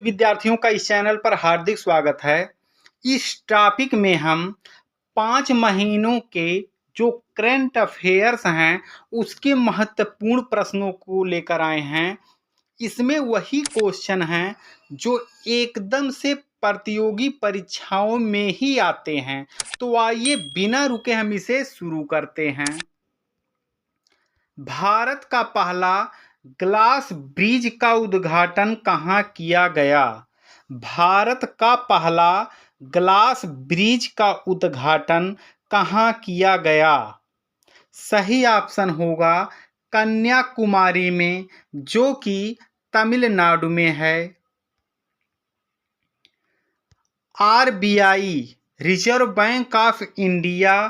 विद्यार्थियों का इस चैनल पर हार्दिक स्वागत है। इस टॉपिक में हम 5 महीनों के जो करंट अफेयर्स हैं उसके महत्वपूर्ण प्रश्नों को लेकर आए हैं। इसमें वही क्वेश्चन हैं जो एकदम से प्रतियोगी परीक्षाओं में ही आते हैं। तो आइए बिना रुके हम इसे शुरू करते हैं। भारत का पहला ग्लास ब्रिज का उद्घाटन कहाँ किया गया? भारत का पहला ग्लास ब्रिज का उद्घाटन कहाँ किया गया? सही ऑप्शन होगा कन्याकुमारी में, जो कि तमिलनाडु में है। RBI reserve bank of India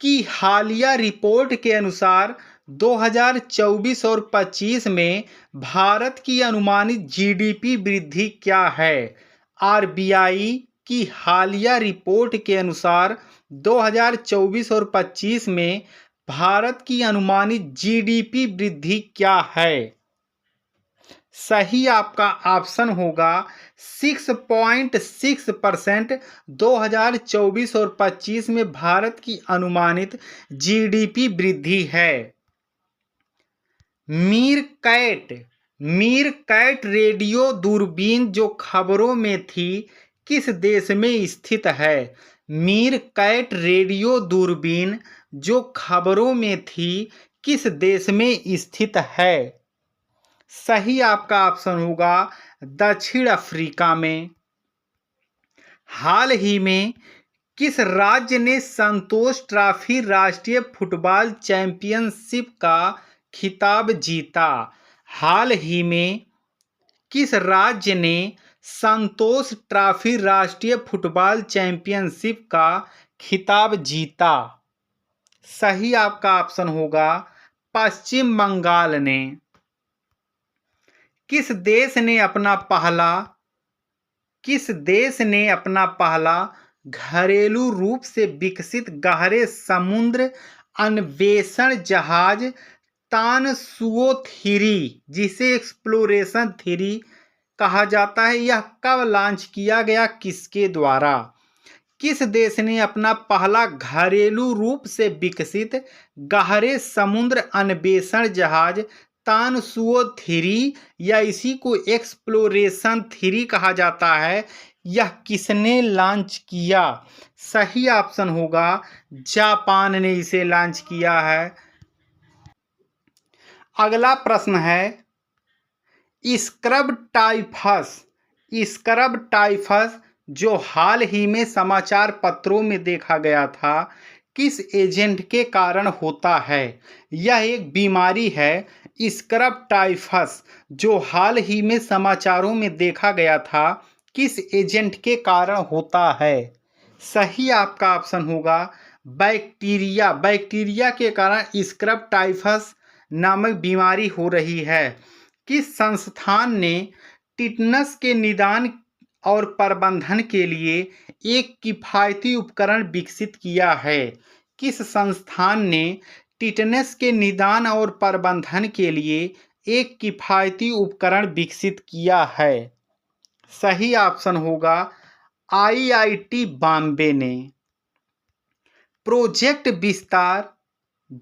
की हालिया रिपोर्ट के अनुसार 2024 और 25 में भारत की अनुमानित जीडीपी वृद्धि क्या है? आरबीआई की हालिया रिपोर्ट के अनुसार 2024 और 25 में भारत की अनुमानित जीडीपी वृद्धि क्या है? सही आपका ऑप्शन होगा 6.6%। 2024 और 25 में भारत की अनुमानित जीडीपी वृद्धि है। मीरकैट रेडियो दूरबीन जो खबरों में थी किस देश में स्थित है? मीरकैट रेडियो दूरबीन जो खबरों में थी किस देश में स्थित है? सही आपका ऑप्शन होगा दक्षिण अफ्रीका में। हाल ही में किस राज्य ने संतोष ट्रॉफी राष्ट्रीय फुटबॉल चैंपियनशिप का खिताब जीता? हाल ही में किस राज्य ने संतोष ट्रॉफी राष्ट्रीय फुटबॉल चैंपियनशिप का खिताब जीता? सही आपका ऑप्शन होगा पश्चिम बंगाल ने। किस देश ने अपना पहला घरेलू रूप से विकसित गहरे समुद्र अन्वेषण जहाज तानसुओ 3, जिसे एक्सप्लोरेशन 3 कहा जाता है, यह कब लॉन्च किया गया, किसके द्वारा? किस देश ने अपना पहला घरेलू रूप से विकसित गहरे समुद्र अन्वेषण जहाज तानसुओ 3 या इसी को एक्सप्लोरेशन 3 कहा जाता है, यह किसने लॉन्च किया? सही ऑप्शन होगा जापान ने इसे लॉन्च किया है। अगला प्रश्न है स्क्रब टाइफस जो हाल ही में समाचार पत्रों में देखा गया था किस एजेंट के कारण होता है? यह एक बीमारी है। स्क्रब टाइफस जो हाल ही में समाचारों में देखा गया था किस एजेंट के कारण होता है? सही आपका ऑप्शन होगा बैक्टीरिया के कारण स्क्रब टाइफस नामक बीमारी हो रही है। किस संस्थान ने टिटनस के निदान और प्रबंधन के लिए एक किफ़ायती उपकरण विकसित किया है? किस संस्थान ने टिटनस के निदान और प्रबंधन के लिए एक किफ़ायती उपकरण विकसित किया है? सही ऑप्शन होगा आईआईटी बॉम्बे ने। प्रोजेक्ट विस्तार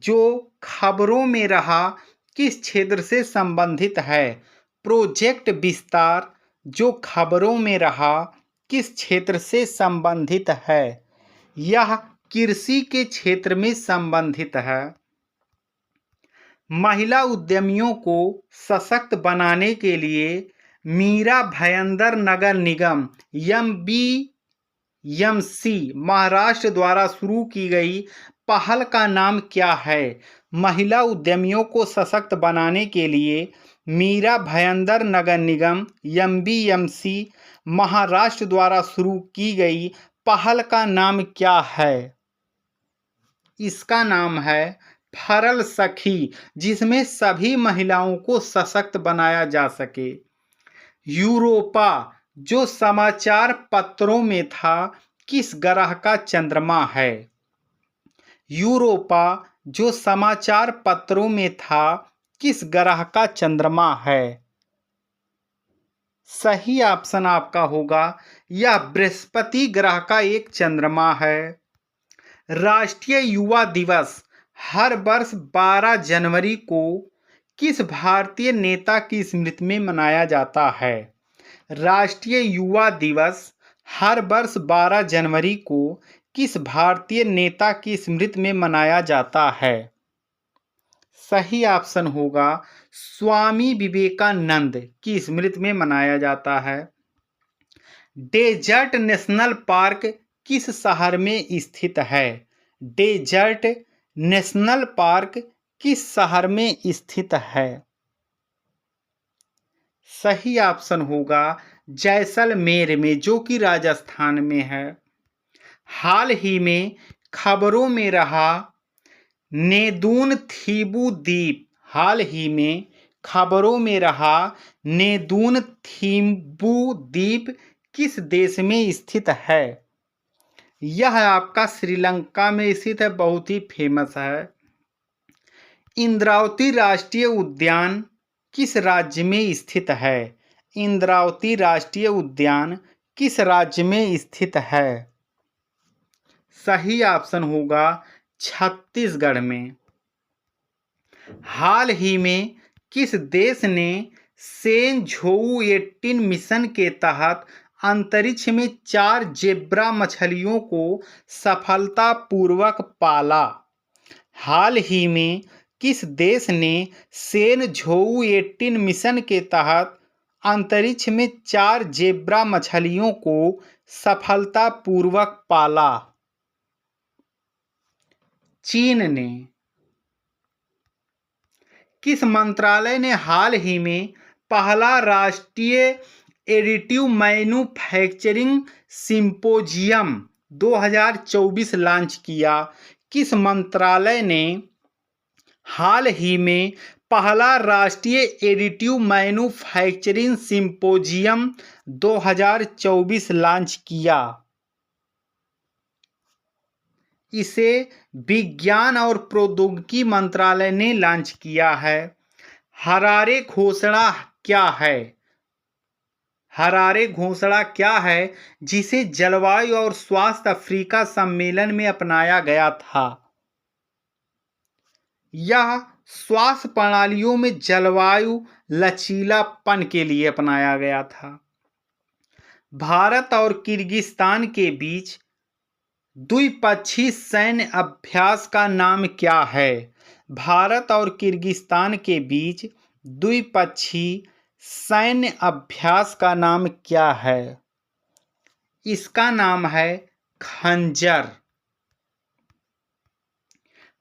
जो खबरों में रहा किस क्षेत्र से संबंधित है? प्रोजेक्ट विस्तार जो खबरों में रहा किस क्षेत्र से संबंधित है? यह कृषि के क्षेत्र में संबंधित है। महिला उद्यमियों को सशक्त बनाने के लिए मीरा भाईंदर नगर निगम MBMC महाराष्ट्र द्वारा शुरू की गई पहल का नाम क्या है? महिला उद्यमियों को सशक्त बनाने के लिए मीरा भाईंदर नगर निगम MBMC महाराष्ट्र द्वारा शुरू की गई पहल का नाम क्या है? इसका नाम है फरल सखी, जिसमें सभी महिलाओं को सशक्त बनाया जा सके। यूरोपा जो समाचार पत्रों में था किस ग्रह का चंद्रमा है? यूरोपा जो समाचार पत्रों में था किस ग्रह का चंद्रमा है? सही ऑप्शन आपका होगा यह बृहस्पति ग्रह का एक चंद्रमा है। राष्ट्रीय युवा दिवस हर वर्ष 12 जनवरी को किस भारतीय नेता की स्मृति में मनाया जाता है? राष्ट्रीय युवा दिवस हर वर्ष 12 जनवरी को किस भारतीय नेता की स्मृति में मनाया जाता है? सही ऑप्शन होगा स्वामी विवेकानंद की स्मृति में मनाया जाता है। डेजर्ट नेशनल पार्क किस शहर में स्थित है? डेजर्ट नेशनल पार्क किस शहर में स्थित है? सही ऑप्शन होगा जैसलमेर में, जो कि राजस्थान में है। हाल ही में खबरों में रहा नेदून थीबू द्वीप, हाल ही में खबरों में रहा नेदून थीबू द्वीप किस देश में स्थित है? यह आपका श्रीलंका में स्थित है, बहुत ही फेमस है। इंद्रावती राष्ट्रीय उद्यान किस राज्य में स्थित है? इंद्रावती राष्ट्रीय उद्यान किस राज्य में स्थित है? सही ऑप्शन होगा छत्तीसगढ़ में। हाल ही में किस देश ने सेनझोउ 18 मिशन के तहत अंतरिक्ष में 4 जेब्रा मछलियों को सफलतापूर्वक पाला? हाल ही में किस देश ने सेनझोउ 18 मिशन के तहत अंतरिक्ष में 4 जेब्रा मछलियों को सफलतापूर्वक पाला? चीन ने। किस मंत्रालय ने हाल ही में पहला राष्ट्रीय एडिटिव मैन्युफैक्चरिंग सिंपोजियम 2024 लॉन्च किया? किस मंत्रालय ने हाल ही में पहला राष्ट्रीय एडिटिव मैन्युफैक्चरिंग सिंपोजियम 2024 लॉन्च किया? इसे विज्ञान और प्रौद्योगिकी मंत्रालय ने लॉन्च किया है। हरारे घोषणा क्या है? हरारे घोषणा क्या है जिसे जलवायु और स्वास्थ्य अफ्रीका सम्मेलन में अपनाया गया था? यह स्वास्थ्य प्रणालियों में जलवायु लचीलापन के लिए अपनाया गया था। भारत और किर्गिस्तान के बीच द्विपक्षीय सैन्य अभ्यास का नाम क्या है? भारत और किर्गिस्तान के बीच द्विपक्षीय सैन्य अभ्यास का नाम क्या है? इसका नाम है खंजर।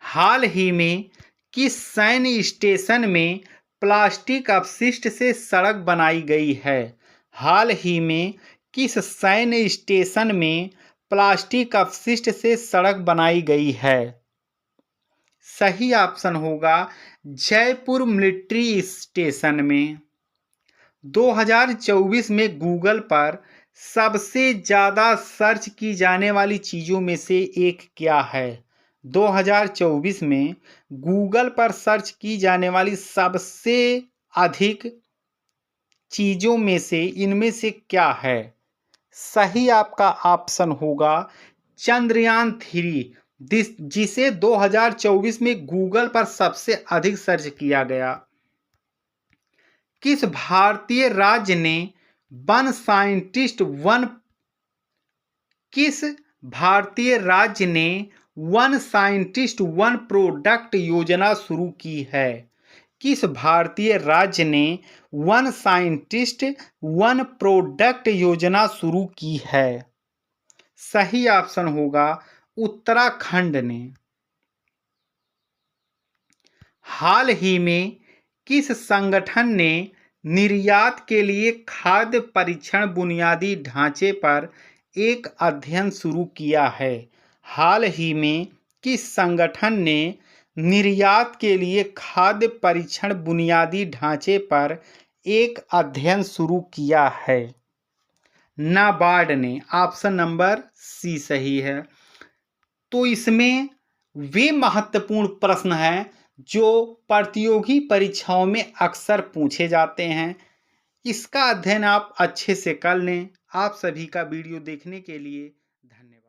हाल ही में किस सैन्य स्टेशन में प्लास्टिक अपशिष्ट से सड़क बनाई गई है? हाल ही में किस सैन्य स्टेशन में प्लास्टिक अपशिष्ट से सड़क बनाई गई है? सही ऑप्शन होगा जयपुर मिलिट्री स्टेशन में। 2024 में गूगल पर सबसे ज़्यादा सर्च की जाने वाली चीज़ों में से एक क्या है? 2024 में गूगल पर सर्च की जाने वाली सबसे अधिक चीज़ों में से इनमें से क्या है? सही आपका ऑप्शन होगा चंद्रयान 3, जिसे 2024 में गूगल पर सबसे अधिक सर्च किया गया। किस भारतीय राज्य ने वन साइंटिस्ट वन प्रोडक्ट योजना शुरू की है? किस भारतीय राज्य ने वन साइंटिस्ट वन प्रोडक्ट योजना शुरू की है? सही ऑप्शन होगा उत्तराखंड ने। हाल ही में किस संगठन ने निर्यात के लिए खाद्य परीक्षण बुनियादी ढांचे पर एक अध्ययन शुरू किया है? हाल ही में किस संगठन ने निर्यात के लिए खाद्य परीक्षण बुनियादी ढांचे पर एक अध्ययन शुरू किया है? नाबार्ड ने। ऑप्शन नंबर सी सही है। तो इसमें वे महत्वपूर्ण प्रश्न हैं जो प्रतियोगी परीक्षाओं में अक्सर पूछे जाते हैं। इसका अध्ययन आप अच्छे से कर लें। आप सभी का वीडियो देखने के लिए धन्यवाद।